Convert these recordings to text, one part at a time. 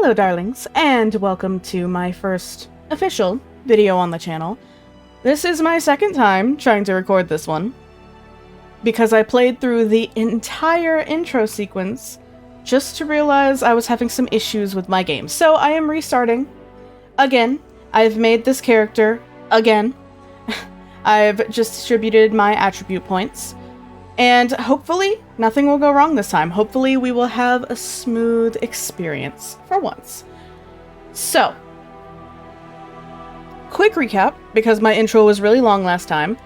Hello darlings, and welcome to my first official video on the channel. This is my second time trying to record this one, because I played through the entire intro sequence just to realize I was having some issues with my game. So I am restarting. Again, I've made this character again. I've just distributed my attribute points. And hopefully, nothing will go wrong this time. Hopefully, we will have a smooth experience for once. So, quick recap, because my intro was really long last time.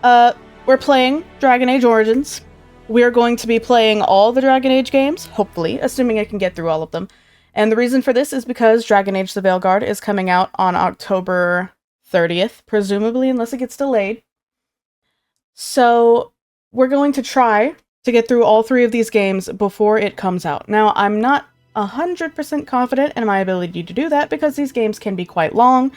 We're playing Dragon Age Origins. We're going to be playing all the Dragon Age games, hopefully, assuming I can get through all of them. And the reason for this is because Dragon Age the Veilguard is coming out on October 30th, presumably, unless it gets delayed. So, we're going to try to get through all three of these games before it comes out. Now, I'm not 100% confident in my ability to do that because these games can be quite long.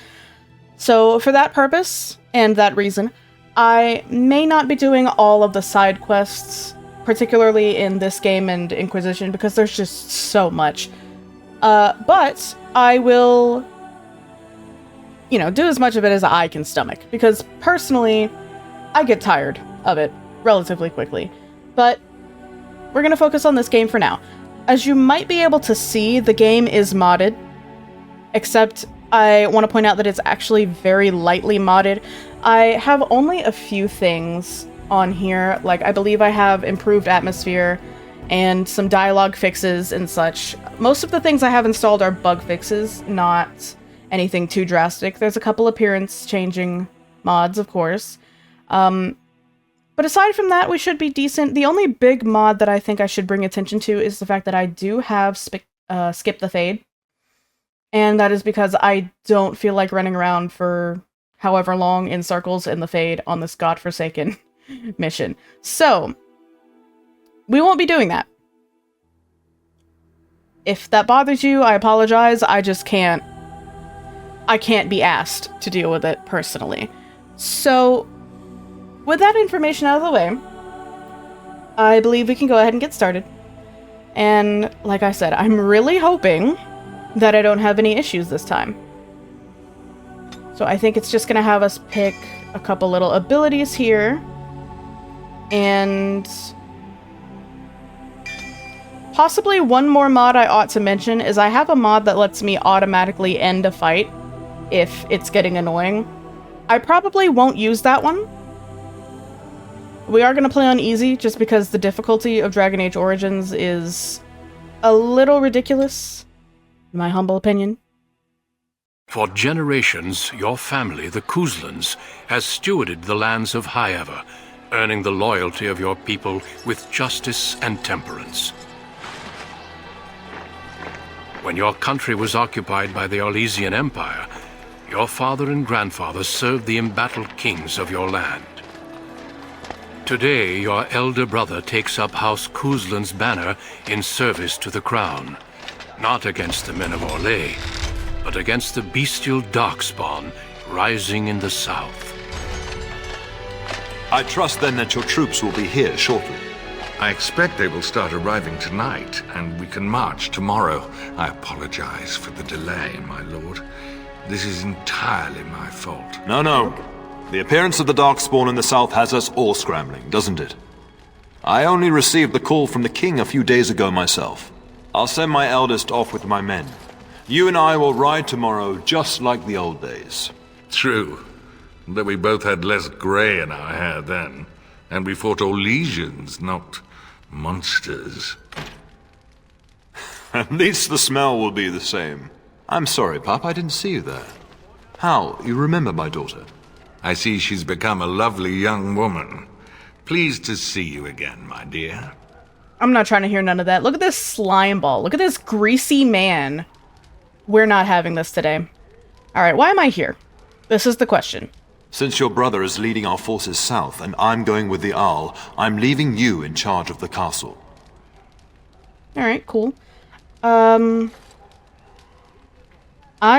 So for that purpose and that reason, I may not be doing all of the side quests, particularly in this game and Inquisition, because there's just so much. But I will, do as much of it as I can stomach, because personally, I get tired of it relatively quickly. But we're going to focus on this game for now. As you might be able to see, the game is modded, except I want to point out that it's actually very lightly modded. I have only a few things on here, like I believe I have improved atmosphere and some dialogue fixes and such. Most of the things I have installed are bug fixes, not anything too drastic. There's a couple appearance changing mods, of course. But aside from that, we should be decent. The only big mod that I think I should bring attention to is the fact that I do have Skip the Fade. And that is because I don't feel like running around for however long in circles in the Fade on this godforsaken mission. So, we won't be doing that. If that bothers you, I apologize. I can't be asked to deal with it personally. So, with that information out of the way, I believe we can go ahead and get started. And like I said, I'm really hoping that I don't have any issues this time. So I think it's just going to have us pick a couple little abilities here. And possibly one more mod I ought to mention is I have a mod that lets me automatically end a fight if it's getting annoying. I probably won't use that one. We are going to play on easy, just because the difficulty of Dragon Age Origins is a little ridiculous, in my humble opinion. For generations, your family, the Kuzlans, has stewarded the lands of Highever, earning the loyalty of your people with justice and temperance. When your country was occupied by the Orlesian Empire, your father and grandfather served the embattled kings of your land. Today, your elder brother takes up House Kuzlan's banner in service to the crown, not against the men of Orlais, but against the bestial darkspawn rising in the south. I trust then that your troops will be here shortly. I expect they will start arriving tonight, and we can march tomorrow. I apologize for the delay, my lord. This is entirely my fault. No. The appearance of the Darkspawn in the south has us all scrambling, doesn't it? I only received the call from the king a few days ago myself. I'll send my eldest off with my men. You and I will ride tomorrow just like the old days. True, that we both had less grey in our hair then, and we fought Orlesians, not monsters. At least the smell will be the same. I'm sorry, Pop, I didn't see you there. How, you remember my daughter? I see she's become a lovely young woman. Pleased to see you again, my dear. I'm not trying to hear none of that. Look at this slime ball. Look at this greasy man. We're not having this today. Alright, why am I here? This is the question. Since your brother is leading our forces south and I'm going with the Owl, I'm leaving you in charge of the castle. Alright, cool. I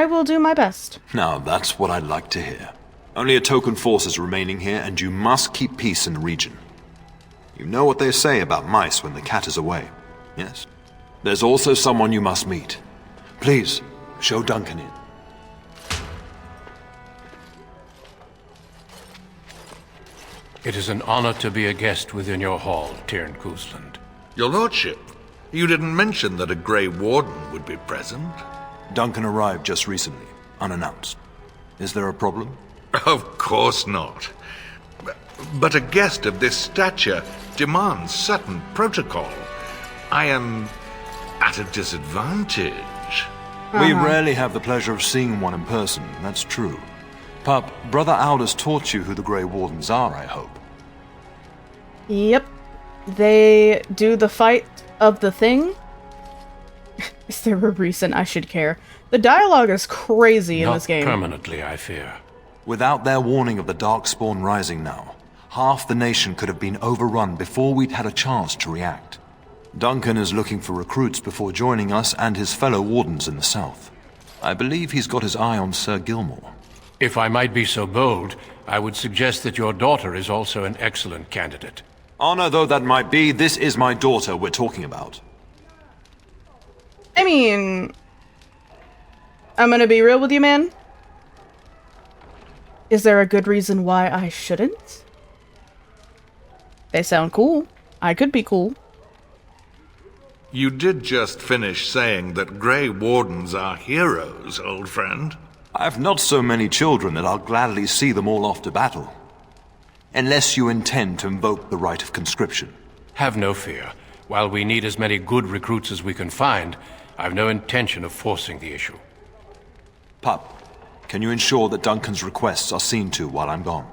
will do my best. Now, that's what I'd like to hear. Only a token force is remaining here, and you must keep peace in the region. You know what they say about mice when the cat is away, yes? There's also someone you must meet. Please, show Duncan in. It is an honor to be a guest within your hall, Tyrn Cousland. Your lordship, you didn't mention that a Grey Warden would be present. Duncan arrived just recently, unannounced. Is there a problem? Of course not. But a guest of this stature demands certain protocol. I am at a disadvantage. We rarely have the pleasure of seeing one in person, that's true. Pup, Brother Audis taught you who the Grey Wardens are, I hope. Yep. They do the fight of the thing. Is there a reason I should care? The dialogue is crazy in this game. Not permanently, I fear. Without their warning of the Darkspawn rising now, half the nation could have been overrun before we'd had a chance to react. Duncan is looking for recruits before joining us and his fellow wardens in the south. I believe he's got his eye on Sir Gilmore. If I might be so bold, I would suggest that your daughter is also an excellent candidate. Honor though that might be, this is my daughter we're talking about. I mean, I'm gonna be real with you, man. Is there a good reason why I shouldn't? They sound cool. I could be cool. You did just finish saying that Grey Wardens are heroes, old friend. I've not so many children that I'll gladly see them all off to battle. Unless you intend to invoke the right of conscription. Have no fear. While we need as many good recruits as we can find, I've no intention of forcing the issue. Pup, can you ensure that Duncan's requests are seen to while I'm gone?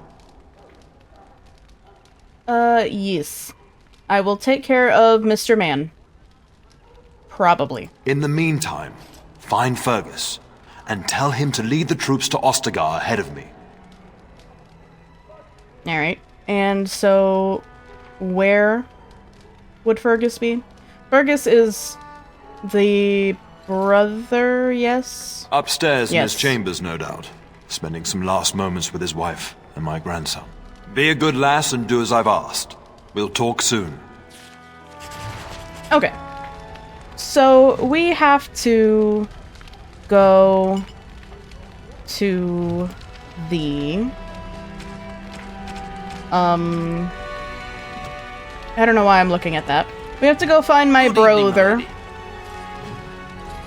Yes. I will take care of Mr. Man. Probably. In the meantime, find Fergus, and tell him to lead the troops to Ostagar ahead of me. Alright. And so, where would Fergus be? Fergus is the brother, yes? Upstairs in his chambers, no doubt. Spending some last moments with his wife and my grandson. Be a good lass and do as I've asked. We'll talk soon. Okay. So, we have to go to the... I don't know why I'm looking at that. We have to go find my brother.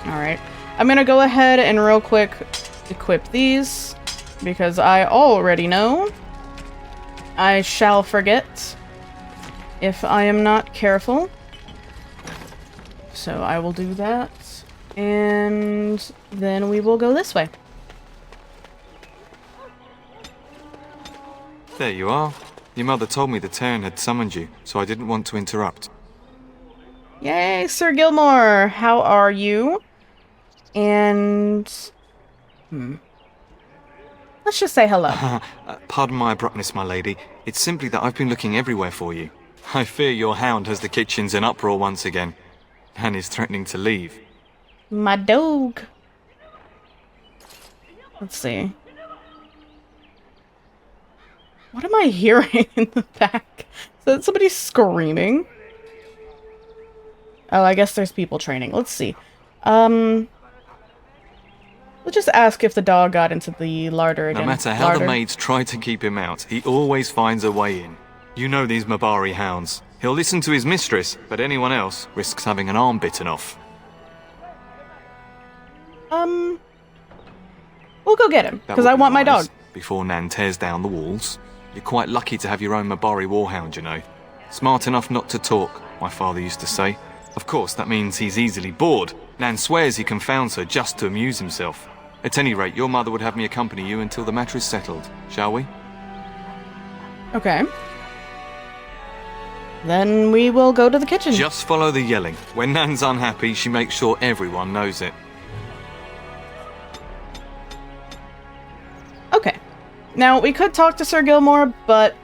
Alright. I'm gonna go ahead and real quick equip these, because I already know I shall forget if I am not careful. So I will do that, and then we will go this way. There you are. Your mother told me the Tern had summoned you, so I didn't want to interrupt. Yay, Sir Gilmore! How are you? And... let's just say hello. Pardon my abruptness, my lady. It's simply that I've been looking everywhere for you. I fear your hound has the kitchens in uproar once again, and is threatening to leave. My dog. Let's see. What am I hearing in the back? Is that somebody screaming? Oh, I guess there's people training. Let's see. Let's just ask if the dog got into the larder again. No matter how the maids try to keep him out, he always finds a way in. You know these Mabari hounds. He'll listen to his mistress, but anyone else risks having an arm bitten off. We'll go get him, because I want my dog. Before Nan tears down the walls. You're quite lucky to have your own Mabari warhound, you know. Smart enough not to talk, my father used to say. Of course, that means he's easily bored. Nan swears he confounds her just to amuse himself. At any rate, your mother would have me accompany you until the matter is settled, shall we? Okay. Then we will go to the kitchen. Just follow the yelling. When Nan's unhappy, she makes sure everyone knows it. Okay. Now, we could talk to Sir Gilmore, but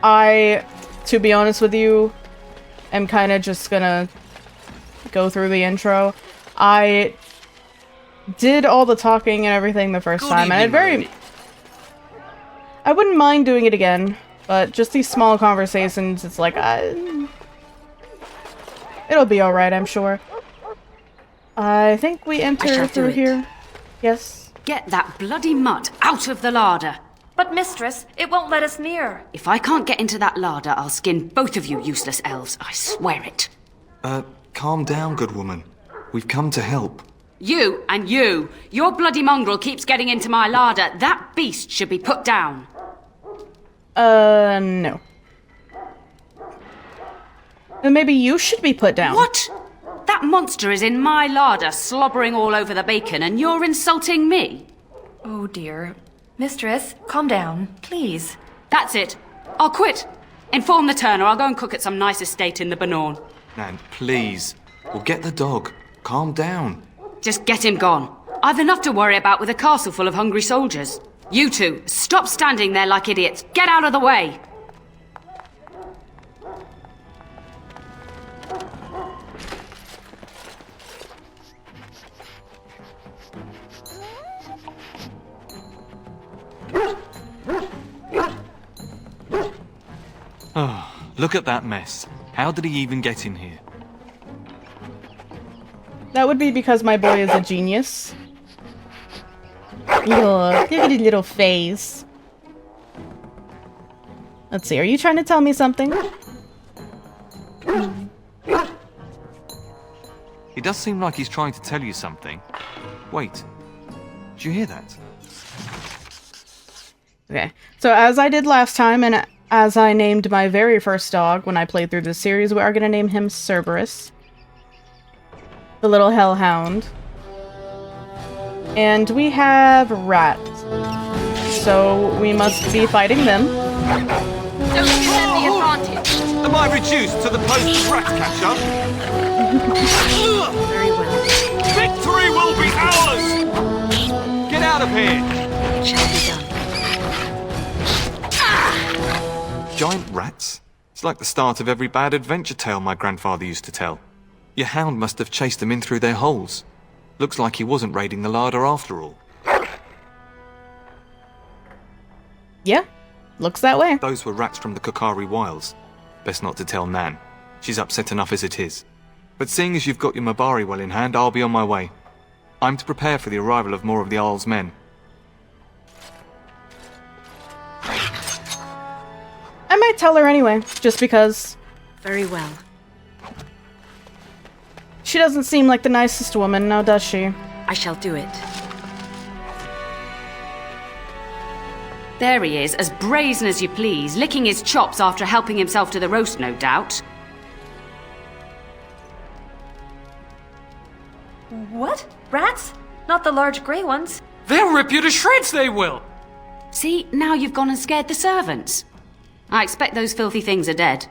I, to be honest with you, am kind of just gonna go through the intro. I did all the talking and everything the first time, and I wouldn't mind doing it again, but just these small conversations, it's like, it'll be alright, I'm sure. I think we enter shall through do it. here. Yes. Get that bloody mutt out of the larder. But mistress, it won't let us near. If I can't get into that larder, I'll skin both of you useless elves. I swear it. Calm down, good woman. We've come to help. You and you. Your bloody mongrel keeps getting into my larder. That beast should be put down. No. Then maybe you should be put down. What? That monster is in my larder, slobbering all over the bacon, and you're insulting me? Oh dear. Mistress, calm down, please. That's it. I'll quit. Inform the turner. I'll go and cook at some nice estate in the Banorn. Nan, please. We'll get the dog. Calm down. Just get him gone. I've enough to worry about with a castle full of hungry soldiers. You two, stop standing there like idiots. Get out of the way. Oh, look at that mess. How did he even get in here? That would be because my boy is a genius. Look at his little face. Let's see, are you trying to tell me something? It does seem like he's trying to tell you something. Wait. Did you hear that? Okay, so as I did last time, and as I named my very first dog when I played through this series, we are going to name him Cerberus. The little hellhound. And we have rats. So we must be fighting them. Don't give them the advantage. Am I reduced to the post of rat catcher? Very well. Victory will be ours! Get out of here! It shall be done. Giant rats? It's like the start of every bad adventure tale my grandfather used to tell. Your hound must have chased them in through their holes. Looks like he wasn't raiding the larder after all. Yeah, looks that way. Those were rats from the Kokari Wilds. Best not to tell Nan. She's upset enough as it is. But seeing as you've got your Mabari well in hand, I'll be on my way. I'm to prepare for the arrival of more of the Isle's men. I might tell her anyway, just because Very well. she doesn't seem like the nicest woman, now does she? I shall do it. There he is, as brazen as you please, licking his chops after helping himself to the roast, no doubt. What? Rats? Not the large grey ones? They'll rip you to shreds, they will! See, now you've gone and scared the servants. I expect those filthy things are dead.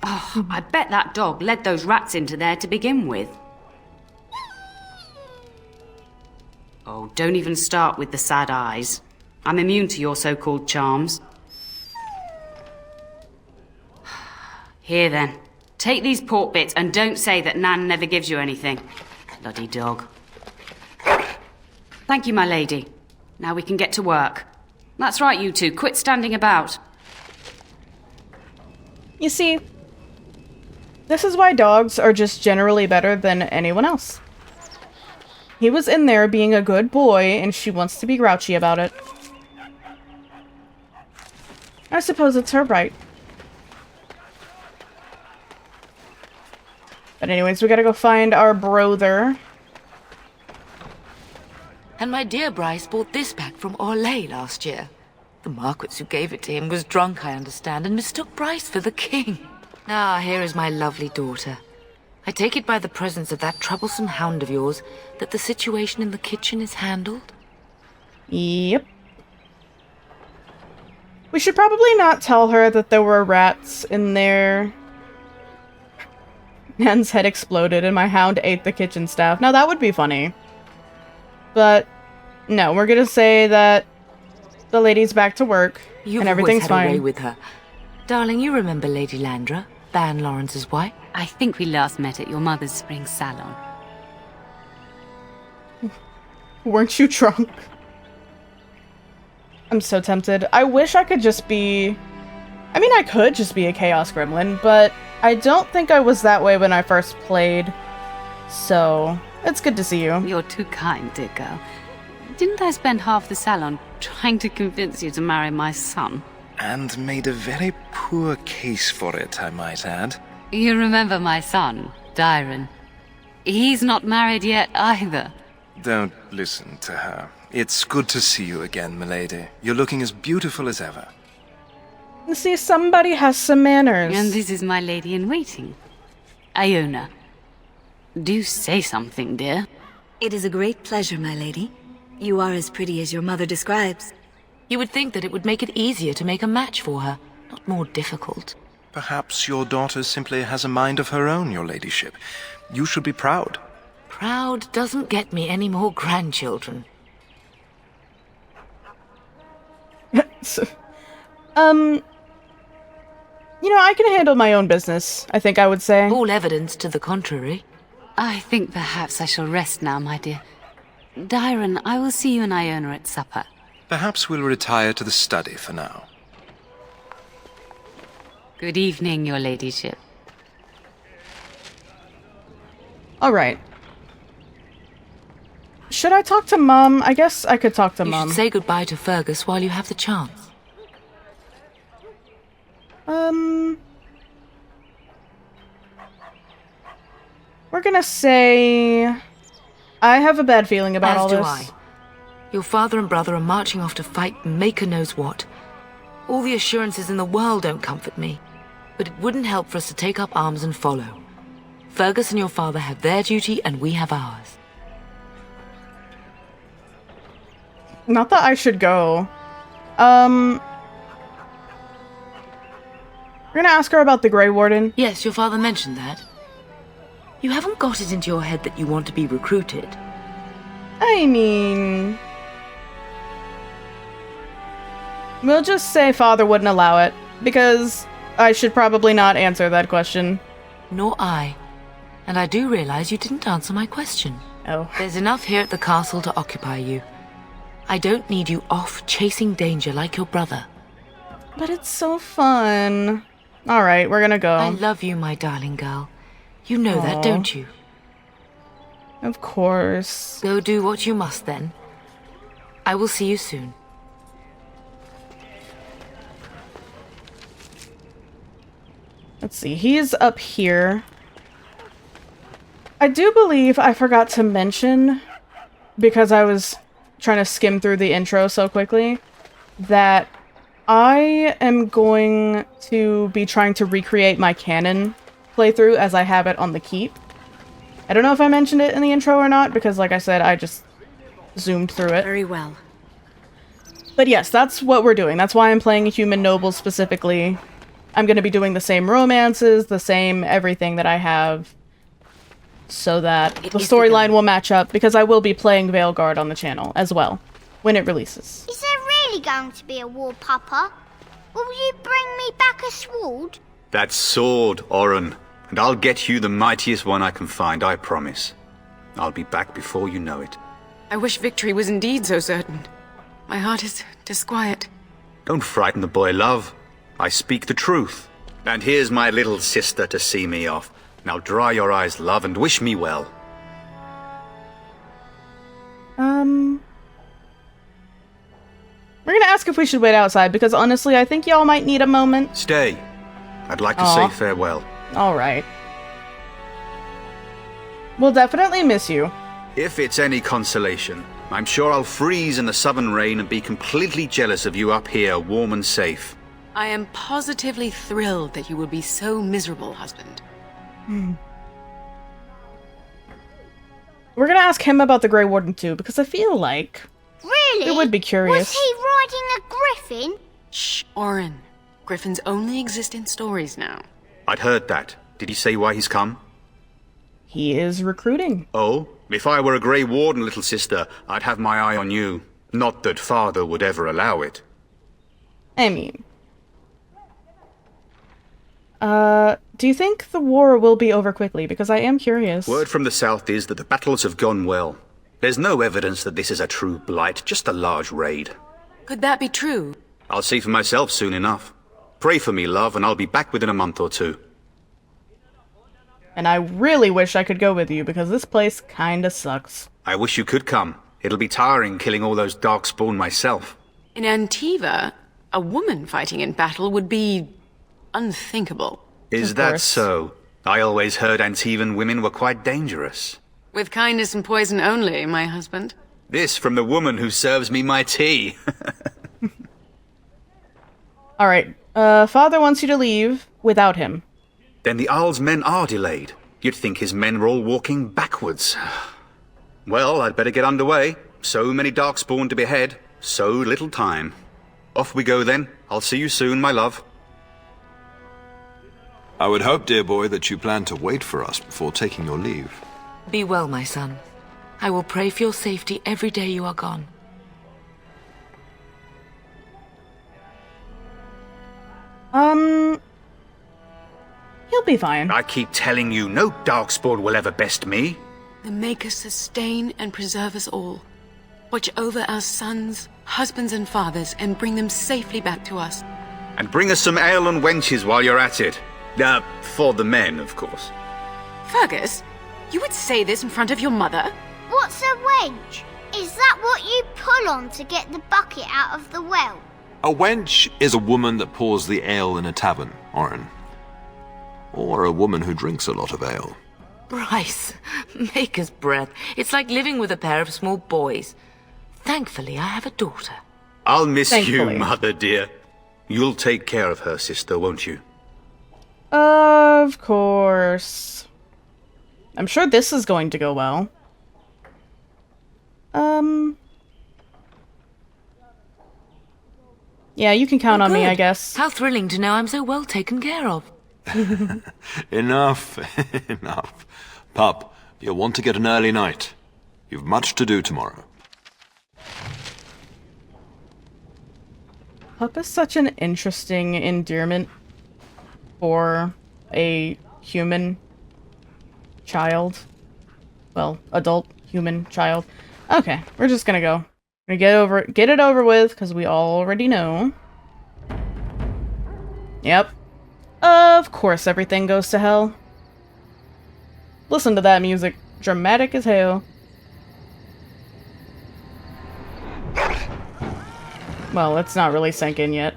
Oh, I bet that dog led those rats into there to begin with. Oh, don't even start with the sad eyes. I'm immune to your so-called charms. Here then, take these pork bits and don't say that Nan never gives you anything. Bloody dog. Thank you, my lady. Now we can get to work. That's right, you two. Quit standing about. You see, this is why dogs are just generally better than anyone else. He was in there being a good boy, and she wants to be grouchy about it. I suppose it's her right. But anyways, we gotta go find our brother. And my dear Bryce bought this back from Orlais last year. The Marquess who gave it to him was drunk, I understand, and mistook Bryce for the king. Ah, here is my lovely daughter. I take it by the presence of that troublesome hound of yours that the situation in the kitchen is handled? Yep. We should probably not tell her that there were rats in there. Nan's head exploded and my hound ate the kitchen staff. Now that would be funny. But no, we're gonna say that the lady's back to work and everything's You've always had a way fine. with her. Darling, you remember Lady Landra, Ban Lawrence's wife? I think we last met at your mother's spring salon. Weren't you drunk? I'm so tempted. I wish I could just be... I mean, I could just be a chaos gremlin, but I don't think I was that way when I first played, so it's good to see you. You're too kind, dear girl. Didn't I spend half the salon trying to convince you to marry my son? And made a very poor case for it, I might add. You remember my son, Dyron. He's not married yet either. Don't listen to her. It's good to see you again, milady. You're looking as beautiful as ever. See, somebody has some manners. And this is my lady-in-waiting, Iona. Do say something, dear. It is a great pleasure, my lady. You are as pretty as your mother describes. You would think that it would make it easier to make a match for her, not more difficult. Perhaps your daughter simply has a mind of her own, your ladyship. You should be proud. Proud doesn't get me any more grandchildren. You know, I can handle my own business, I think I would say. All evidence to the contrary. I think perhaps I shall rest now, my dear. Dyron, I will see you and Iona at supper. Perhaps we'll retire to the study for now. Good evening, your ladyship. Alright. Should I talk to Mum? I guess I could talk to You Mum. should say goodbye to Fergus while you have the chance. We're gonna say... I have a bad feeling about all As do this. I. Your father and brother are marching off to fight Maker knows what. All the assurances in the world don't comfort me. But it wouldn't help for us to take up arms and follow. Fergus and your father have their duty and we have ours. Not that I should go. We're gonna ask her about the Grey Warden. Yes, your father mentioned that. You haven't got it into your head that you want to be recruited. I mean... We'll just say Father wouldn't allow it, because I should probably not answer that question. Nor I. And I do realize you didn't answer my question. Oh. There's enough here at the castle to occupy you. I don't need you off chasing danger like your brother. But it's so fun. Alright, we're gonna go. I love you, my darling girl. You know that, don't you? Of course. Go do what you must, then. I will see you soon. Let's see, he's up here. I do believe I forgot to mention, because I was trying to skim through the intro so quickly, that I am going to be trying to recreate my Canon playthrough as I have it on the Keep. I don't know if I mentioned it in the intro or not, because like I said, I just zoomed through it. Very well. But yes, that's what we're doing. That's why I'm playing a human noble specifically. I'm going to be doing the same romances, the same everything that I have, so that the storyline will match up, because I will be playing Veilguard on the channel as well, when it releases. Is there really going to be a war, Papa? Will you bring me back a sword? That sword, Oren, and I'll get you the mightiest one I can find, I promise. I'll be back before you know it. I wish victory was indeed so certain. My heart is disquiet. Don't frighten the boy, love. I speak the truth. And here's my little sister to see me off. Now dry your eyes, love, and wish me well. We're gonna ask if we should wait outside, because honestly, I think y'all might need a moment. Stay. I'd like to say farewell. Alright. We'll definitely miss you. If it's any consolation, I'm sure I'll freeze in the southern rain and be completely jealous of you up here, warm and safe. I am positively thrilled that you will be so miserable, husband. We're gonna ask him about the Grey Warden too, because I feel like... Really? we would be curious. Was he riding a griffin? Shh, Oren. Griffins only exist in stories now. I'd heard that. Did he say why he's come? He is recruiting. Oh? If I were a Grey Warden, little sister, I'd have my eye on you. Not that Father would ever allow it. I mean... do you think the war will be over quickly? Because I am curious. Word from the south is that the battles have gone well. There's no evidence that this is a true blight, just a large raid. Could that be true? I'll see for myself soon enough. Pray for me, love, and I'll be back within a month or two. And I really wish I could go with you, because this place kinda sucks. I wish you could come. It'll be tiring killing all those darkspawn myself. In Antiva, a woman fighting in battle would be unthinkable. Is that so? I always heard Antivan women were quite dangerous. With kindness and poison only, my husband. This from the woman who serves me my tea. Alright, Father wants you to leave without him. Then the Arl's men are delayed. You'd think his men were all walking backwards. Well, I'd better get underway. So many darkspawn to behead, so little time. Off we go then. I'll see you soon, my love. I would hope, dear boy, that you plan to wait for us before taking your leave. Be well, my son. I will pray for your safety every day you are gone. He'll be fine. I keep telling you, no darkspawn will ever best me. The Maker sustain and preserve us all. Watch over our sons, husbands and fathers, and bring them safely back to us. And bring us some ale and wenches while you're at it. For the men, of course. Fergus, you would say this in front of your mother? What's a wench? Is that what you pull on to get the bucket out of the well? A wench is a woman that pours the ale in a tavern, Orin. Or a woman who drinks a lot of ale. Bryce, maker's breath. It's like living with a pair of small boys. Thankfully, I have a daughter. I'll miss Thankfully. you, mother dear. You'll take care of her, sister, won't you? Of course. I'm sure this is going to go well. Yeah, you can count on me, Good. I guess. How thrilling to know I'm so well taken care of. Enough, enough. Pup, you'll want to get an early night. You've much to do tomorrow. Pup is such an interesting endearment for a human child. Well, adult human child. Okay, we're just gonna go. We're gonna get it over with, because we already know. Yep. Of course everything goes to hell. Listen to that music. Dramatic as hell. Well, it's not really sank in yet.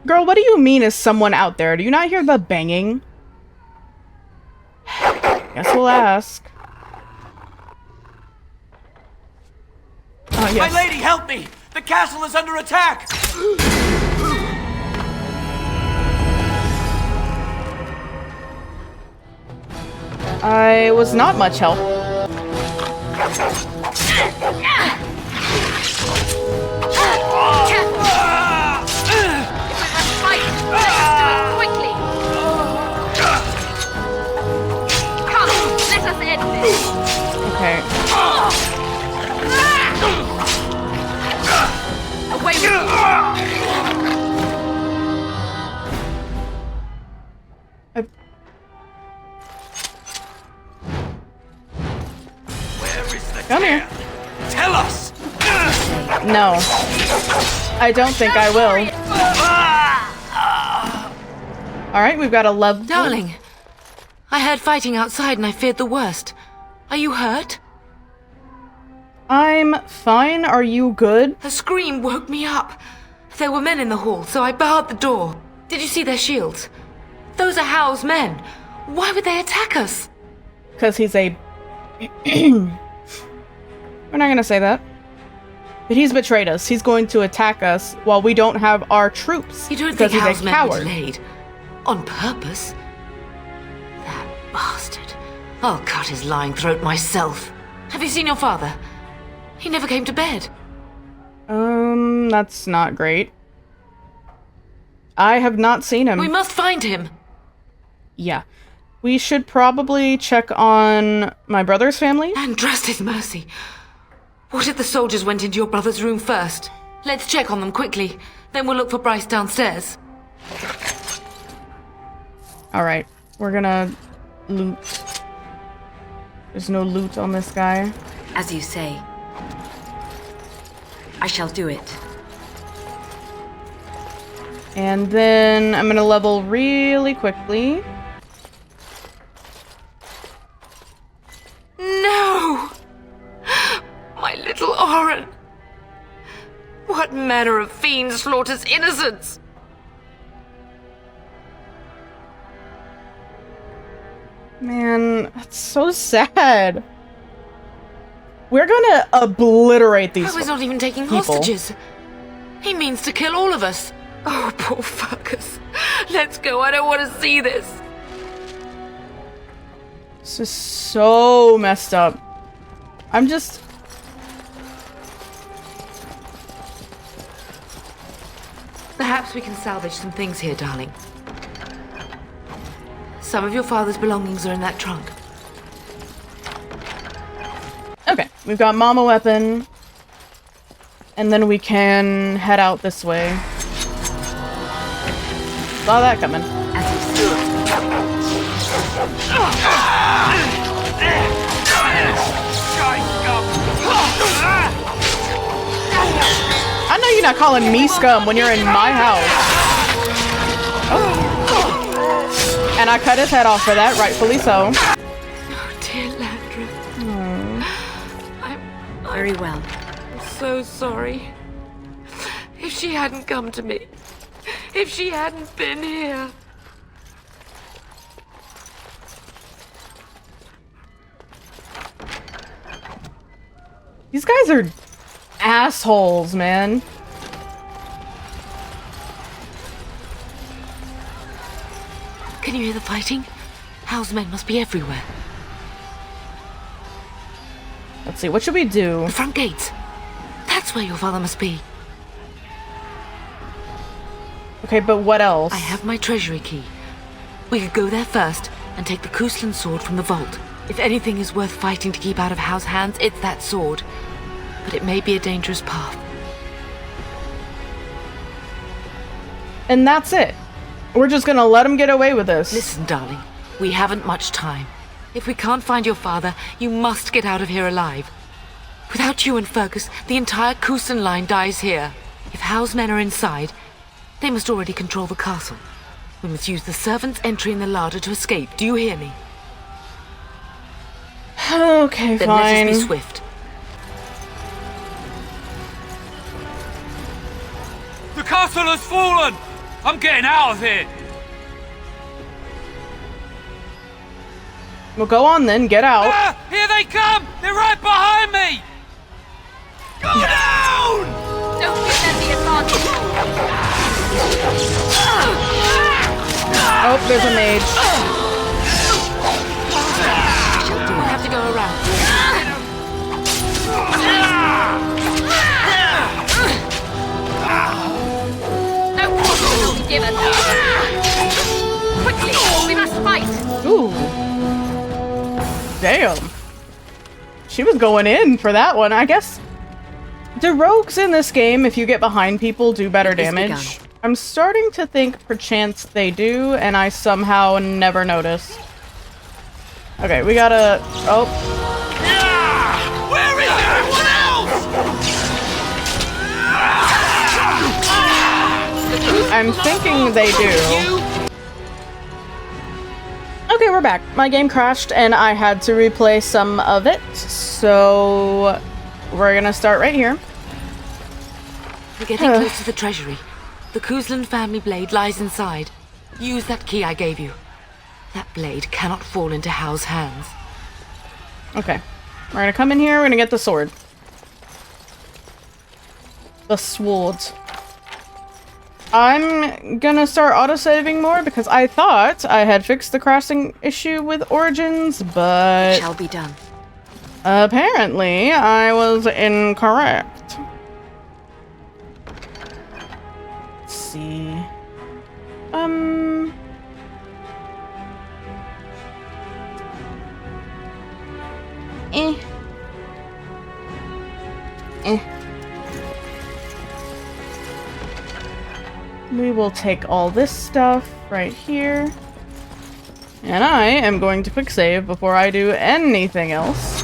Girl, what do you mean is someone out there? Do you not hear the banging? Guess we'll ask. Oh, yes. My lady, help me! The castle is under attack! I was not much help. Okay. Away with you! Where is the Come here. Tell us! No. I don't think I will. Alright, we've got a love. Darling, I heard fighting outside and I feared the worst. Are you hurt? I'm fine. Are you good? A scream woke me up. There were men in the hall, so I barred the door. Did you see their shields? Those are How's men. Why would they attack us? Because he's a... We're not gonna say that. But he's betrayed us. He's going to attack us while we don't have our troops. You don't because think he's How's a men were coward. delayed? On purpose? That bastard. I'll cut his lying throat myself. Have you seen your father? He never came to bed. That's not great. I have not seen him. We must find him. Yeah. We should probably check on my brother's family. And trust his mercy. What if the soldiers went into your brother's room first? Let's check on them quickly. Then we'll look for Bryce downstairs. Alright, we're gonna loot. There's no loot on this guy. As you say. I shall do it. And then I'm gonna level really quickly. No! My little Oren! What manner of fiend slaughters innocents? Man, that's so sad. We're gonna obliterate these I was not even taking people. hostages. He means to kill all of us. Oh, poor fuckers. Let's go, I don't want to see this. This is so messed up. I'm just... Perhaps we can salvage some things here, darling. Some of your father's belongings are in that trunk. Okay, we've got Mama Weapon. And then we can head out this way. Saw that coming. I know you're not calling me scum when you're in my house. Oh. And I cut his head off for that, rightfully so. Oh, dear Landry. Very well. I'm so sorry. If she hadn't come to me, if she hadn't been here. These guys are assholes, man. Can you hear the fighting? Hal's men must be everywhere. Let's see, what should we do? The front gates. That's where your father must be. Okay, but what else? I have my treasury key. We could go there first and take the Kuslan sword from the vault. If anything is worth fighting to keep out of Hal's hands, it's that sword. But it may be a dangerous path. And that's it. We're just gonna let him get away with this. Listen, darling. We haven't much time. If we can't find your father, you must get out of here alive. Without you and Fergus, the entire Kuslan line dies here. If Hal's men are inside, they must already control the castle. We must use the servants' entry in the larder to escape. Do you hear me? Okay, then fine. Let us be swift. The castle has fallen! I'm getting out of here! Well, go on then, get out. Ah! Here they come! They're right behind me! Go down! Don't give them the advantage. Oh, there's a mage. We'll have to go around. No quarter will be given. Quickly, we must fight. Ooh. Damn. She was going in for that one, I guess. Do rogues in this game, if you get behind people, do better damage? I'm starting to think perchance they do, and I somehow never noticed. Okay, we gotta... Oh. Where is everyone else? I'm thinking they do. Okay, we're back. My game crashed, and I had to replay some of it, so... we're gonna start right here. We're getting close to the treasury. The Kuslan family blade lies inside. Use that key I gave you. That blade cannot fall into Hal's hands. Okay. We're gonna come in here, we're gonna get the sword. The sword. I'm gonna start auto-saving more because I thought I had fixed the crashing issue with Origins, but... It shall be done. Apparently, I was incorrect. Let's see. We will take all this stuff right here. And I am going to quick save before I do anything else.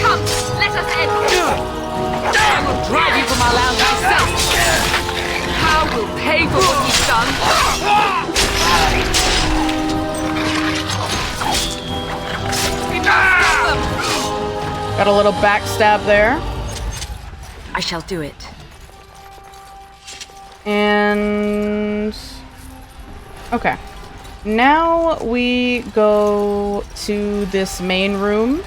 Come, let us end this. I will drive you from our land myself. How will pay for what you've done? We must kill them. Got a little backstab there. I shall do it. And... okay. Now we go to this main room.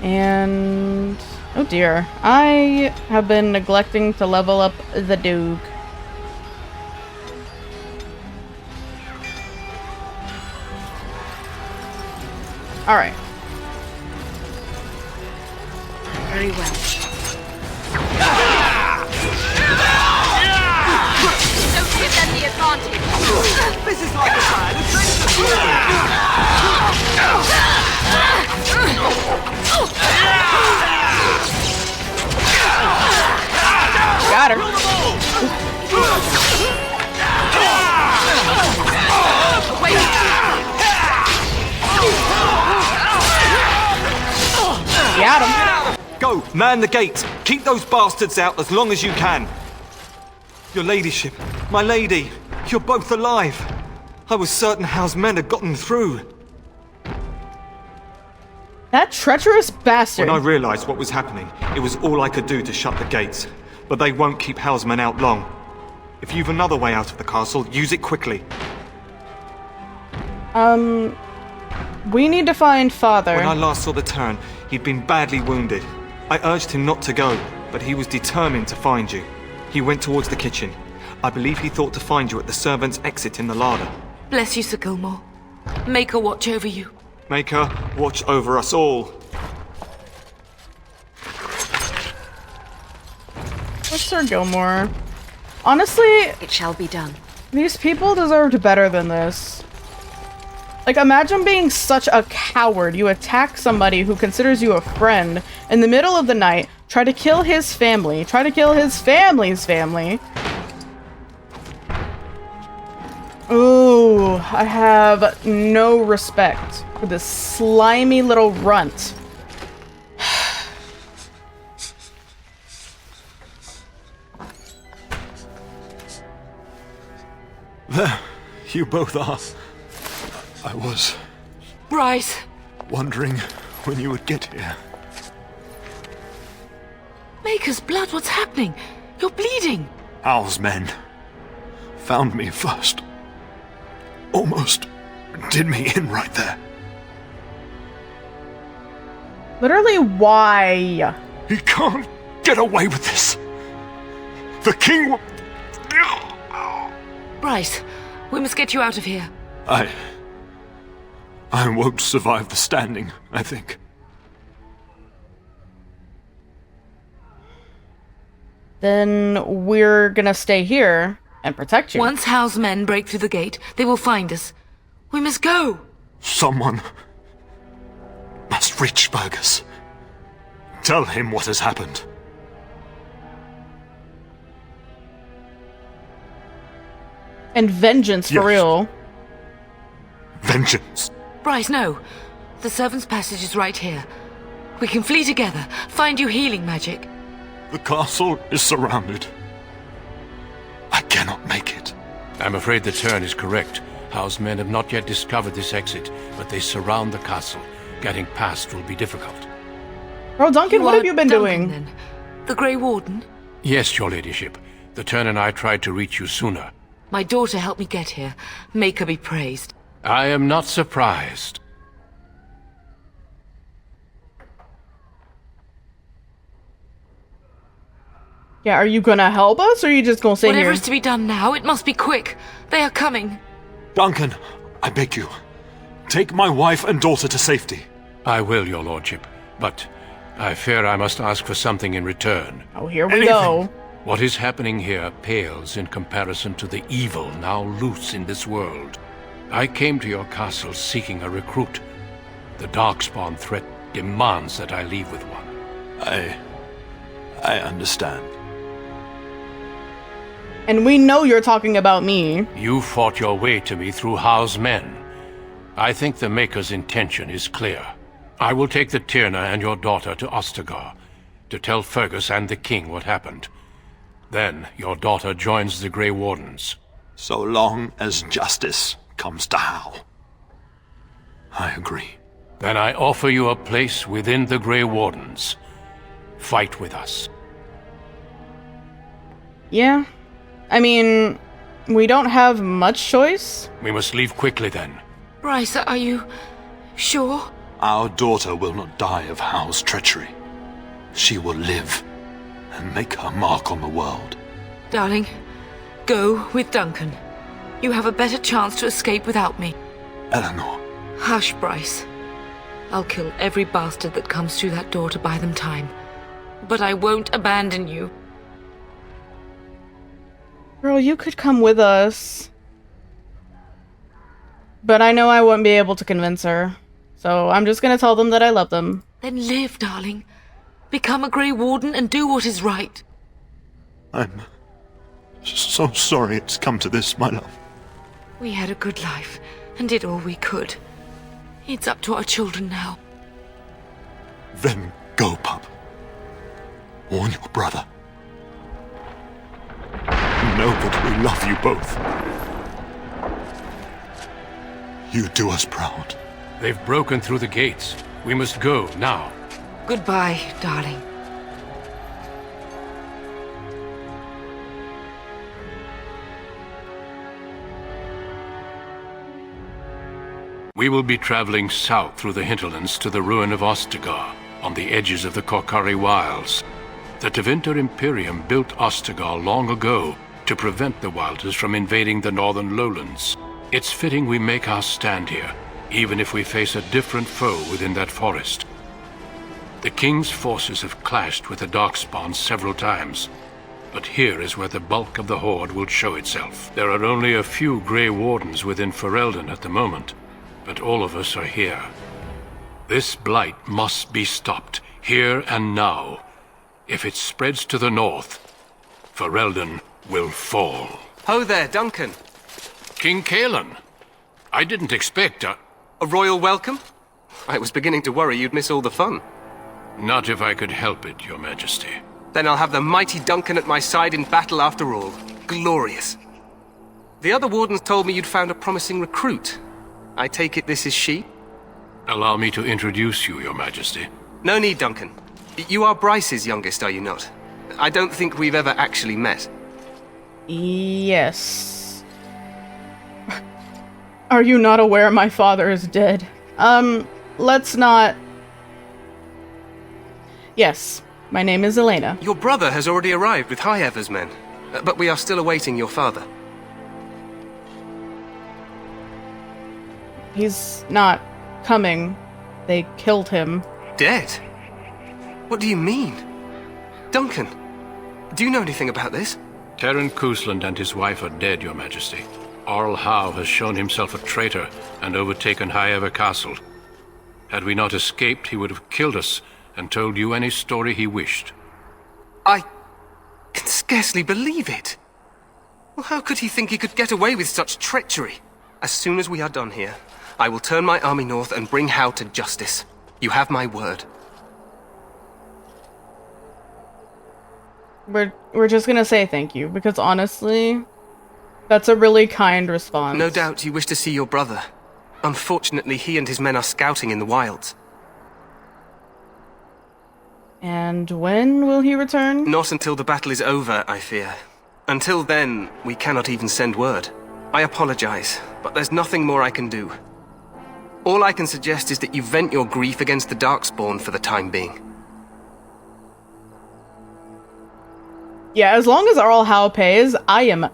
And... oh dear. I have been neglecting to level up the Duke. Alright. Very well. Don't give them the advantage. This is like a fire that drinks the Got her. Got him. Go, man the gates. Keep those bastards out as long as you can. Your ladyship, my lady, you're both alive. I was certain Howe's men had gotten through. That treacherous bastard. When I realized what was happening, it was all I could do to shut the gates. But they won't keep Howe's men out long. If you've another way out of the castle, use it quickly. We need to find Father. When I last saw the Turn, he'd been badly wounded. I urged him not to go, but he was determined to find you. He went towards the kitchen. I believe he thought to find you at the servants' exit in the larder. Bless you, Sir Gilmore. Make her watch over you. Make her watch over us all. What's Sir Gilmore? Honestly, it shall be done. These people deserved better than this. Like, imagine being such a coward. You attack somebody who considers you a friend in the middle of the night, try to kill his family, try to kill his family's family. Ooh, I have no respect for this slimy little runt. There, you both are. I was Bryce! wondering when you would get here. Maker's blood, what's happening? You're bleeding! Hal's men found me first. Almost did me in right there. Literally, why? He can't get away with this. The king will... Bryce, we must get you out of here. I won't survive the standing, I think. Then we're gonna stay here and protect you. Once Hal's men break through the gate, they will find us. We must go! Someone must reach Fergus. Tell him what has happened. And vengeance, for Yes. real. Vengeance. Bryce, no. The servants' passage is right here. We can flee together, find you healing magic. The castle is surrounded. I cannot make it. I'm afraid the Turn is correct. Howe's men have not yet discovered this exit, but they surround the castle. Getting past will be difficult. Bro, Duncan, what have you been Duncan, doing? Then. The Grey Warden? Yes, your ladyship. The Turn and I tried to reach you sooner. My daughter helped me get here. Make her be praised. I am not surprised. Yeah, are you gonna help us, or are you just gonna stay Whatever here? is to be done now, it must be quick. They are coming. Duncan, I beg you. Take my wife and daughter to safety. I will, your lordship. But I fear I must ask for something in return. Oh, here we go. What is happening here pales in comparison to the evil now loose in this world. I came to your castle seeking a recruit. The Darkspawn threat demands that I leave with one. I understand. And we know you're talking about me. You fought your way to me through Howe's men. I think the Maker's intention is clear. I will take the Tyrna and your daughter to Ostagar to tell Fergus and the king what happened. Then your daughter joins the Grey Wardens. So long as justice comes to Howe. I agree. Then I offer you a place within the Grey Wardens. Fight with us. Yeah. I mean, we don't have much choice. We must leave quickly then. Bryce, are you sure? Our daughter will not die of Howe's treachery. She will live and make her mark on the world. Darling, go with Duncan. You have a better chance to escape without me. Eleanor. Hush, Bryce. I'll kill every bastard that comes through that door to buy them time. But I won't abandon you. Girl, you could come with us. But I know I won't be able to convince her. So I'm just gonna tell them that I love them. Then live, darling. Become a Grey Warden and do what is right. I'm so sorry it's come to this, my love. We had a good life and did all we could. It's up to our children now. Then go, pup. Warn your brother. Know that we love you both. You do us proud. They've broken through the gates. We must go now. Goodbye, darling. We will be traveling south through the hinterlands to the ruin of Ostagar, on the edges of the Korkari Wilds. The Tevinter Imperium built Ostagar long ago to prevent the Wilders from invading the northern lowlands. It's fitting we make our stand here, even if we face a different foe within that forest. The King's forces have clashed with the Darkspawn several times, but here is where the bulk of the Horde will show itself. There are only a few Grey Wardens within Ferelden at the moment, but all of us are here. This blight must be stopped, here and now. If it spreads to the north, Ferelden will fall. Ho there, Duncan. King Caelan. I didn't expect a royal welcome? I was beginning to worry you'd miss all the fun. Not if I could help it, Your Majesty. Then I'll have the mighty Duncan at my side in battle after all. Glorious. The other wardens told me you'd found a promising recruit. I take it this is she? Allow me to introduce you, Your Majesty. No need, Duncan. You are Bryce's youngest, are you not? I don't think we've ever actually met. Yes. Are you not aware my father is dead? Let's not... Yes, my name is Elena. Your brother has already arrived with High Ever's men, but we are still awaiting your father. He's not coming. They killed him. Dead? What do you mean? Duncan, do you know anything about this? Terran Cousland and his wife are dead, Your Majesty. Arl Howe has shown himself a traitor and overtaken High Ever Castle. Had we not escaped, he would have killed us and told you any story he wished. I can scarcely believe it. Well, how could he think he could get away with such treachery? As soon as we are done here, I will turn my army north and bring Howe to justice. You have my word. We're just gonna say thank you, because honestly, that's a really kind response. No doubt you wish to see your brother. Unfortunately, he and his men are scouting in the wilds. And when will he return? Not until the battle is over, I fear. Until then, we cannot even send word. I apologize, but there's nothing more I can do. All I can suggest is that you vent your grief against the Darkspawn for the time being. Yeah, as long as Arl Howe pays, I am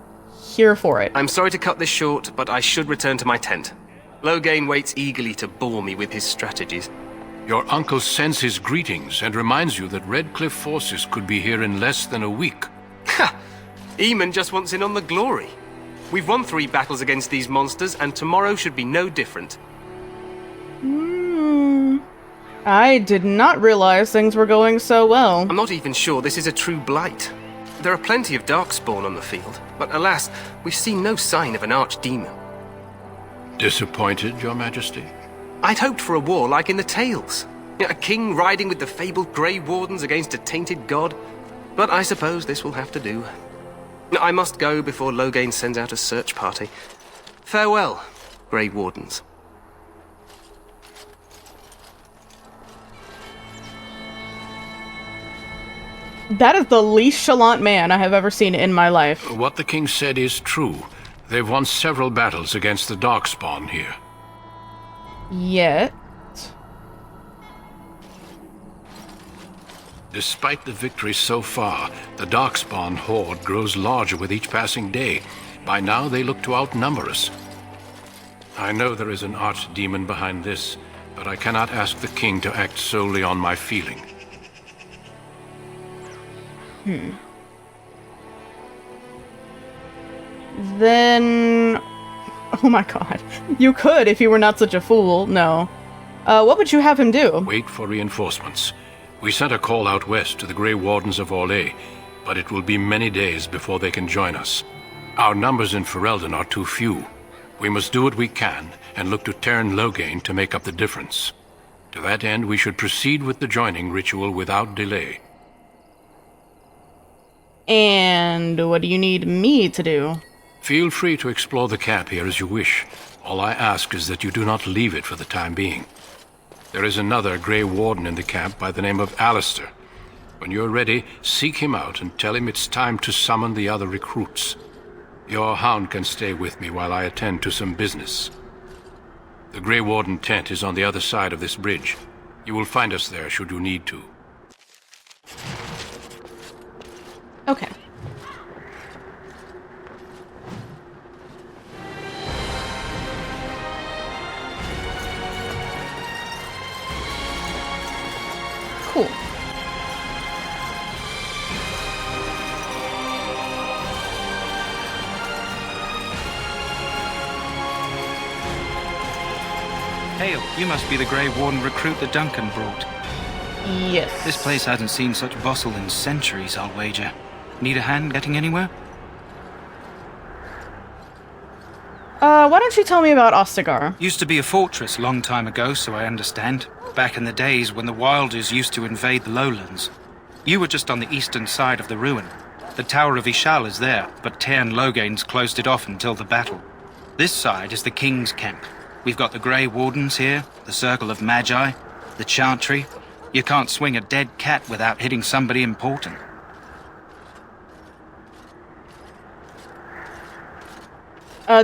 here for it. I'm sorry to cut this short, but I should return to my tent. Loghain waits eagerly to bore me with his strategies. Your uncle sends his greetings and reminds you that Redcliffe forces could be here in less than a week. Ha! Eamon just wants in on the glory. We've won 3 battles against these monsters, and tomorrow should be no different. I did not realize things were going so well. I'm not even sure this is a true blight. There are plenty of darkspawn on the field, but alas, we've seen no sign of an archdemon. Disappointed, Your Majesty? I'd hoped for a war like in the tales. A king riding with the fabled Grey Wardens against a tainted god. But I suppose this will have to do. I must go before Loghain sends out a search party. Farewell, Grey Wardens. That is the least chalant man I have ever seen in my life. What the king said is true. They've won several battles against the darkspawn here. Yet... Despite the victory so far, the darkspawn horde grows larger with each passing day. By now, they look to outnumber us. I know there is an archdemon behind this, but I cannot ask the king to act solely on my feeling. Then... Oh my god. You could if you were not such a fool. No. What would you have him do? Wait for reinforcements. We sent a call out west to the Grey Wardens of Orlais, but it will be many days before they can join us. Our numbers in Ferelden are too few. We must do what we can, and look to Teyrn Loghain to make up the difference. To that end, we should proceed with the joining ritual without delay. And what do you need me to do? Feel free to explore the camp here as you wish. All I ask is that you do not leave it for the time being. There is another Grey Warden in the camp by the name of Alistair. When you're ready, seek him out and tell him it's time to summon the other recruits. Your hound can stay with me while I attend to some business. The Grey Warden tent is on the other side of this bridge. You will find us there should you need to. Okay. Cool. Hail, you must be the Grey Warden recruit that Duncan brought. Yes. This place hasn't seen such bustle in centuries, I'll wager. Need a hand getting anywhere? Why don't you tell me about Ostagar? Used to be a fortress long time ago, so I understand. Back in the days when the Wilders used to invade the lowlands. You were just on the eastern side of the ruin. The Tower of Ishal is there, but Teyrn Loghain's closed it off until the battle. This side is the King's camp. We've got the Grey Wardens here, the Circle of Magi, the Chantry. You can't swing a dead cat without hitting somebody important.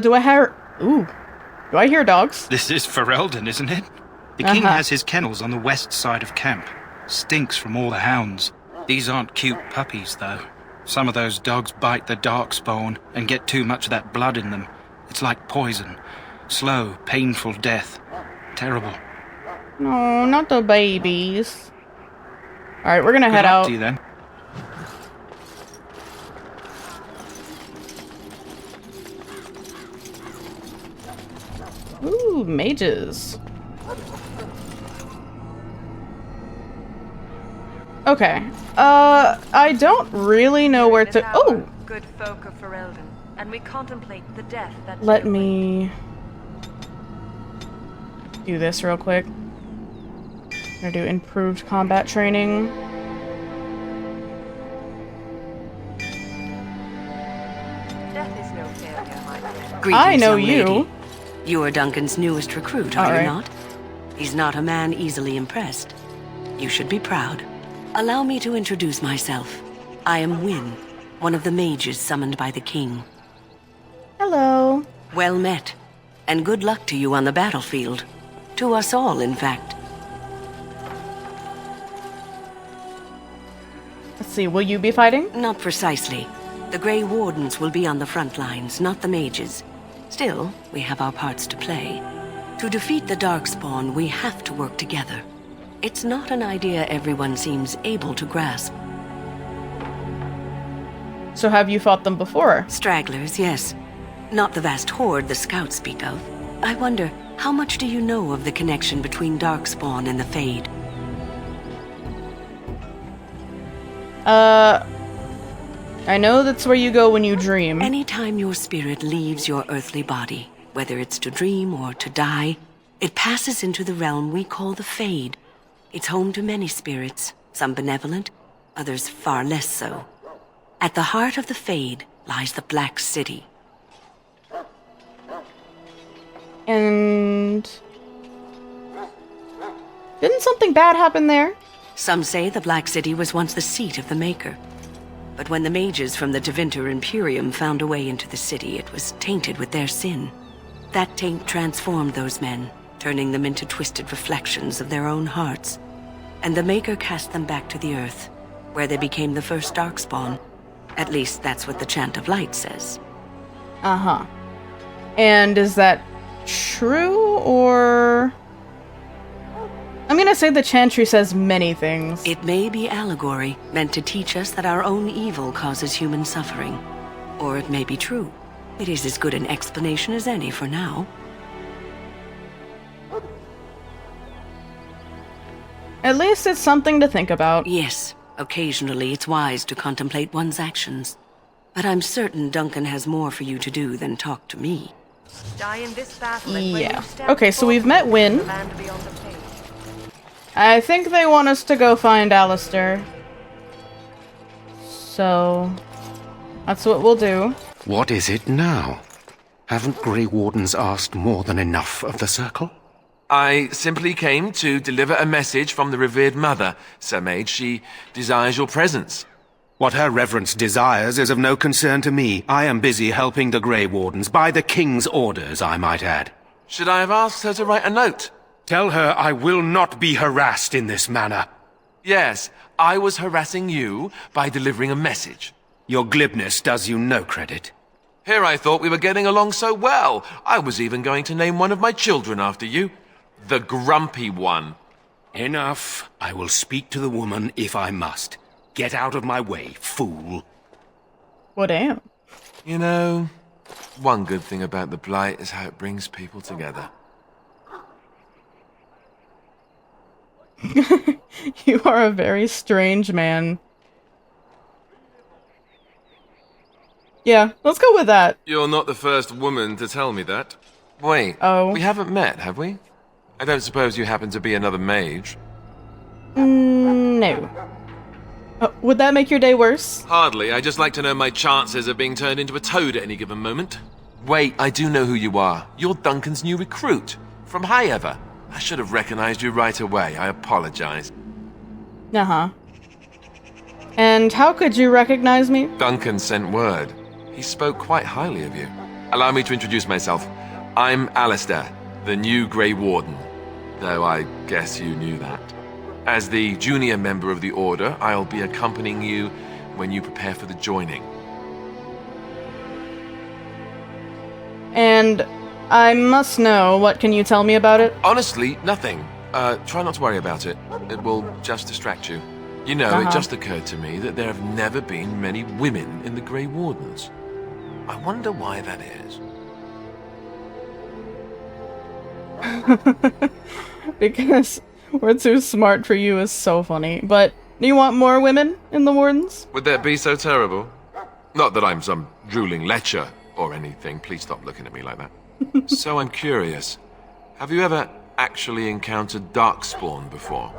Do I hear dogs? This is Ferelden, isn't it? The king has his kennels on the west side of camp. Stinks from all the hounds. These aren't cute puppies, though. Some of those dogs bite the darkspawn and get too much of that blood in them. It's like poison. Slow, painful death. Terrible. No, not the babies. Alright, we're gonna Good head luck out. to you, then. Ooh, mages. Okay. I don't really know where to... Oh! Good folk of Ferelden, and we contemplate the death that... Let me... do this real quick. I'm gonna do improved combat training. Death is no failure, my friend. Greetings, I know young you. lady. You are Duncan's newest recruit, are All right. you not? He's not a man easily impressed. You should be proud. Allow me to introduce myself. I am Wynne, one of the mages summoned by the king. Hello. Well met, and good luck to you on the battlefield. To us all, in fact. Let's see, will you be fighting? Not precisely. The Grey Wardens will be on the front lines, not the mages. Still, we have our parts to play. To defeat the Darkspawn, we have to work together. It's not an idea everyone seems able to grasp. So have you fought them before? Stragglers, yes. Not the vast horde the scouts speak of. I wonder, how much do you know of the connection between Darkspawn and the Fade? I know that's where you go when you dream. Anytime your spirit leaves your earthly body, whether it's to dream or to die, it passes into the realm we call the Fade. It's home to many spirits, some benevolent, others far less so. At the heart of the Fade lies the Black City. And... didn't something bad happen there? Some say the Black City was once the seat of the Maker. But when the mages from the Tevinter Imperium found a way into the city, it was tainted with their sin. That taint transformed those men, turning them into twisted reflections of their own hearts. And the Maker cast them back to the Earth, where they became the first Darkspawn. At least that's what the Chant of Light says. Uh-huh. And is that true, or... I'm gonna say the Chantry says many things. It may be allegory, meant to teach us that our own evil causes human suffering. Or it may be true. It is as good an explanation as any for now. At least it's something to think about. Yes, occasionally it's wise to contemplate one's actions. But I'm certain Duncan has more for you to do than talk to me. Die in this battle, Yeah. Okay, so we've met Wynne. I think they want us to go find Alistair. So... that's what we'll do. What is it now? Haven't Grey Wardens asked more than enough of the Circle? I simply came to deliver a message from the revered mother, Sir Mage. She desires your presence. What her reverence desires is of no concern to me. I am busy helping the Grey Wardens, by the King's orders, I might add. Should I have asked her to write a note? Tell her I will not be harassed in this manner. Yes, I was harassing you by delivering a message. Your glibness does you no credit. Here I thought we were getting along so well. I was even going to name one of my children after you. The Grumpy One. Enough. I will speak to the woman if I must. Get out of my way, fool. Well, damn. You know, one good thing about the Blight is how it brings people together. You are a very strange man. Yeah, let's go with that. You're not the first woman to tell me that. Wait, we haven't met, have we? I don't suppose you happen to be another mage? No. Would that make your day worse? Hardly. I just like to know my chances of being turned into a toad at any given moment. Wait, I do know who you are. You're Duncan's new recruit. From Highever. I should have recognized you right away. I apologize. Uh-huh. And how could you recognize me? Duncan sent word. He spoke quite highly of you. Allow me to introduce myself. I'm Alistair, the new Grey Warden. Though I guess you knew that. As the junior member of the Order, I'll be accompanying you when you prepare for the joining. And I must know, what can you tell me about it? Honestly, nothing. Try not to worry about it. It will just distract you. You know, it just occurred to me that there have never been many women in the Grey Wardens. I wonder why that is. Because we're too smart for you is so funny. But do you want more women in the Wardens? Would that be so terrible? Not that I'm some drooling lecher or anything. Please stop looking at me like that. So I'm curious. Have you ever actually encountered Darkspawn before?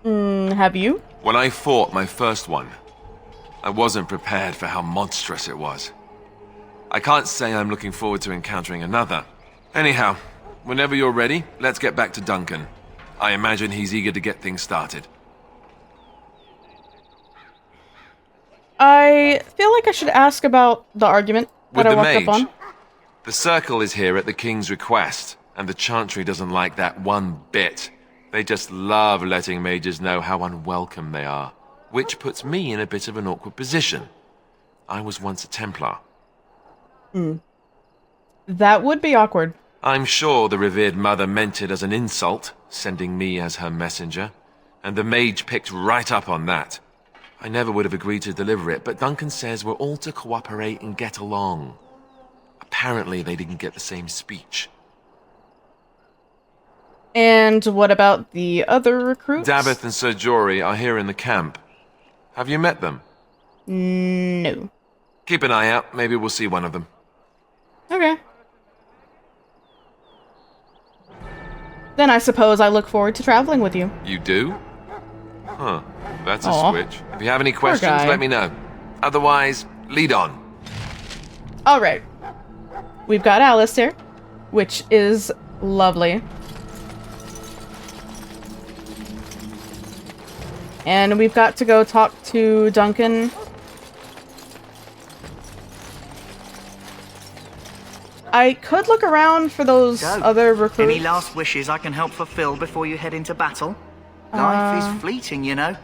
Have you? When I fought my first one, I wasn't prepared for how monstrous it was. I can't say I'm looking forward to encountering another. Anyhow, whenever you're ready, let's get back to Duncan. I imagine he's eager to get things started. I feel like I should ask about the argument that I walked up on. The Circle is here at the King's request, and the Chantry doesn't like that one bit. They just love letting mages know how unwelcome they are, which puts me in a bit of an awkward position. I was once a Templar. That would be awkward. I'm sure the revered mother meant it as an insult, sending me as her messenger, and the mage picked right up on that. I never would have agreed to deliver it, but Duncan says we're all to cooperate and get along. Apparently they didn't get the same speech. And what about the other recruits? Davith and Sir Jory are here in the camp. Have you met them? No. Keep an eye out. Maybe we'll see one of them. Okay. Then I suppose I look forward to traveling with you. You do? Huh. That's a Aw. switch. If you have any questions, guy. let me know. Otherwise, lead on. Alright. We've got Alistair, which is lovely. And we've got to go talk to Duncan. I could look around for those other recruits. Any last wishes I can help fulfill before you head into battle? Life is fleeting, you know.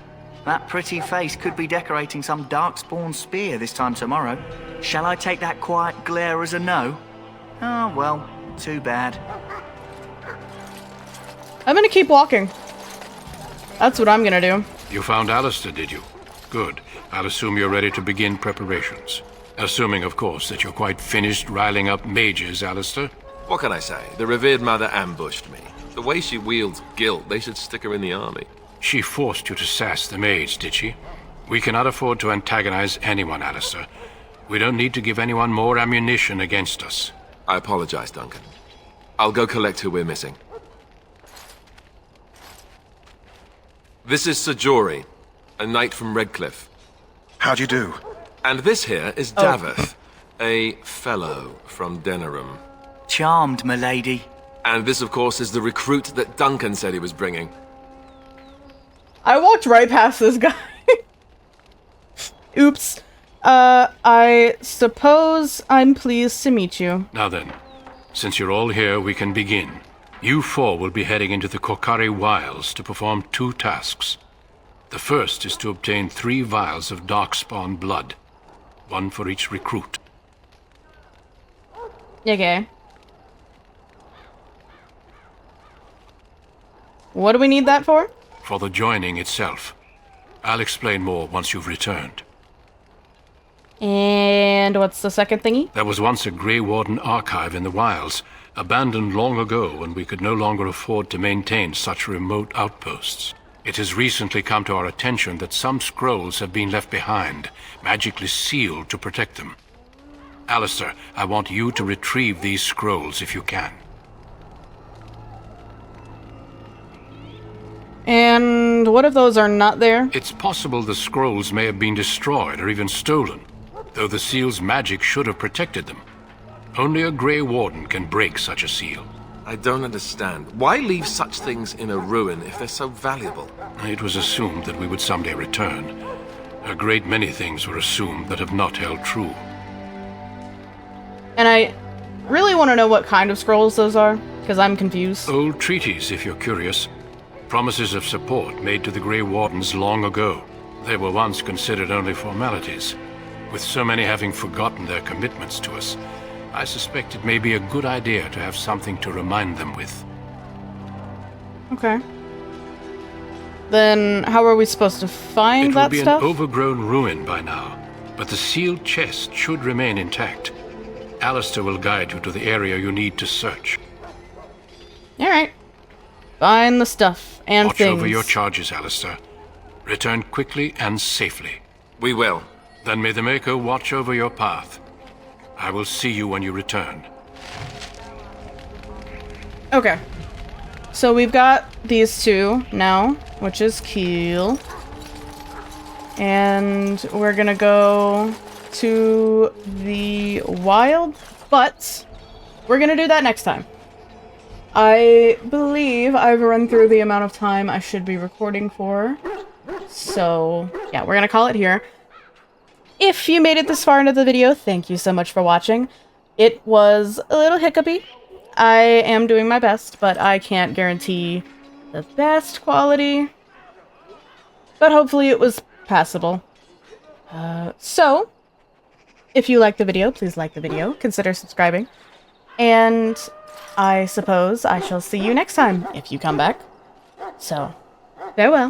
That pretty face could be decorating some darkspawn spear this time tomorrow. Shall I take that quiet glare as a no? Oh, well, too bad. I'm gonna keep walking. That's what I'm gonna do. You found Alistair, did you? Good. I'll assume you're ready to begin preparations. Assuming, of course, that you're quite finished riling up mages, Alistair. What can I say? The revered mother ambushed me. The way she wields guilt, they should stick her in the army. She forced you to sass the mage, did she? We cannot afford to antagonize anyone, Alistair. We don't need to give anyone more ammunition against us. I apologize, Duncan. I'll go collect who we're missing. This is Sir Jory, a knight from Redcliffe. How do you do? And this here is Daveth, a fellow from Denerim. Charmed, m'lady. And this, of course, is the recruit that Duncan said he was bringing. I walked right past this guy. Oops. I suppose I'm pleased to meet you. Now then, since you're all here, we can begin. You four will be heading into the Korcari Wilds to perform 2 tasks. The first is to obtain 3 vials of darkspawn blood, 1 for each recruit. Okay. What do we need that for? For the joining itself. I'll explain more once you've returned. And what's the second thingy? There was once a Grey Warden archive in the wilds, abandoned long ago when we could no longer afford to maintain such remote outposts. It has recently come to our attention that some scrolls have been left behind, magically sealed to protect them. Alistair, I want you to retrieve these scrolls if you can. And what if those are not there? It's possible the scrolls may have been destroyed or even stolen, though the seal's magic should have protected them. Only a Grey Warden can break such a seal. I don't understand. Why leave such things in a ruin if they're so valuable? It was assumed that we would someday return. A great many things were assumed that have not held true. And I really want to know what kind of scrolls those are, because I'm confused. Old treaties, if you're curious. Promises of support made to the Grey Wardens long ago. They were once considered only formalities. With so many having forgotten their commitments to us, I suspect it may be a good idea to have something to remind them with. Okay. Then how are we supposed to find that stuff? It stuff? will be an overgrown ruin by now, but the sealed chest should remain intact. Alistair will guide you to the area you need to search. Alright. Find the stuff and Watch things. over your charges, Alistair. Return quickly and safely. We will. Then may the Maker watch over your path. I will see you when you return. Okay. So we've got these 2 now, which is Keel. And we're gonna go to the wild, but we're gonna do that next time. I believe I've run through the amount of time I should be recording for. So, yeah, we're gonna call it here. If you made it this far into the video, thank you so much for watching. It was a little hiccupy. I am doing my best, but I can't guarantee the best quality. But hopefully it was passable. So, if you liked the video, please like the video. Consider subscribing. And I suppose I shall see you next time, if you come back. So, farewell.